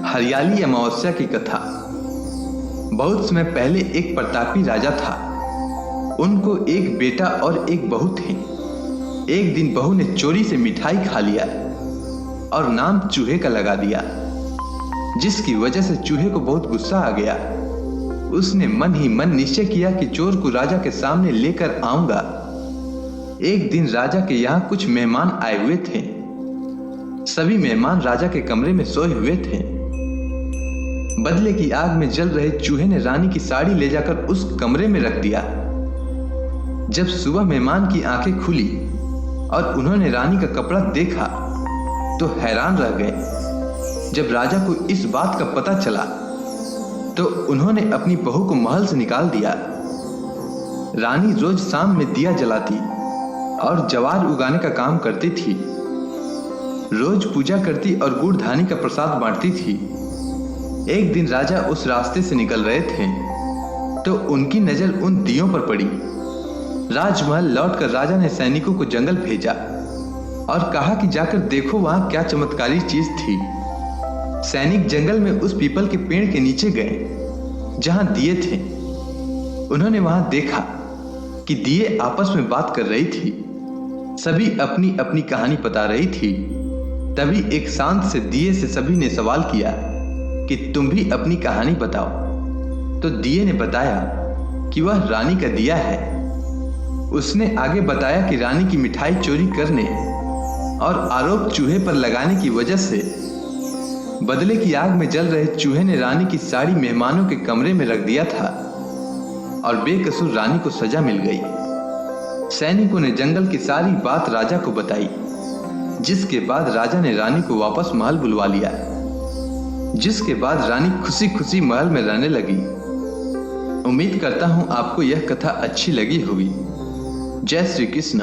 हरियाली अमावस्या की कथा। बहुत समय पहले एक प्रतापी राजा था। उनको एक बेटा और एक बहू थे। एक दिन बहू ने चोरी से मिठाई खा लिया और नाम चूहे का लगा दिया, जिसकी वजह से चूहे को बहुत गुस्सा आ गया। उसने मन ही मन निश्चय किया कि चोर को राजा के सामने लेकर आऊंगा। एक दिन राजा के यहाँ कुछ मेहमान आए हुए थे। सभी मेहमान राजा के कमरे में सोए हुए थे। बदले की आग में जल रहे चूहे ने रानी की साड़ी ले जाकर उस कमरे में रख दिया। जब सुबह मेहमान की आंखें खुली और उन्होंने रानी का कपड़ा देखा तो हैरान रह गए। जब राजा को इस बात का पता चला तो उन्होंने अपनी बहू को महल से निकाल दिया। रानी रोज शाम में दिया जलाती और ज्वार उगाने का काम करती थी। रोज पूजा करती और गुड़ धानी का प्रसाद बांटती थी। एक दिन राजा उस रास्ते से निकल रहे थे तो उनकी नजर उन दियों पर पड़ी। राजमहल लौटकर राजा ने सैनिकों को जंगल भेजा और कहा कि जाकर देखो वहां क्या चमत्कारी चीज थी। सैनिक जंगल में उस पीपल के पेड़ के नीचे गए जहां दिए थे। उन्होंने वहां देखा कि दिए आपस में बात कर रही थी। सभी अपनी अपनी कहानी बता रही थी। तभी एक शांत से दिए से सभी ने सवाल किया कि तुम भी अपनी कहानी बताओ। तो दिए ने बताया कि वह रानी का दिया है। उसने आगे बताया कि रानी की मिठाई चोरी करने और आरोप चूहे पर लगाने की वजह से बदले की आग में जल रहे चूहे ने रानी की साड़ी मेहमानों के कमरे में रख दिया था और बेकसूर रानी को सजा मिल गई। सैनिकों ने जंगल की सारी बात राजा को बताई, जिसके बाद राजा ने रानी को वापस महल बुलवा लिया। जिसके बाद रानी खुशी खुशी महल में रहने लगी। उम्मीद करता हूं आपको यह कथा अच्छी लगी होगी। जय श्री कृष्ण।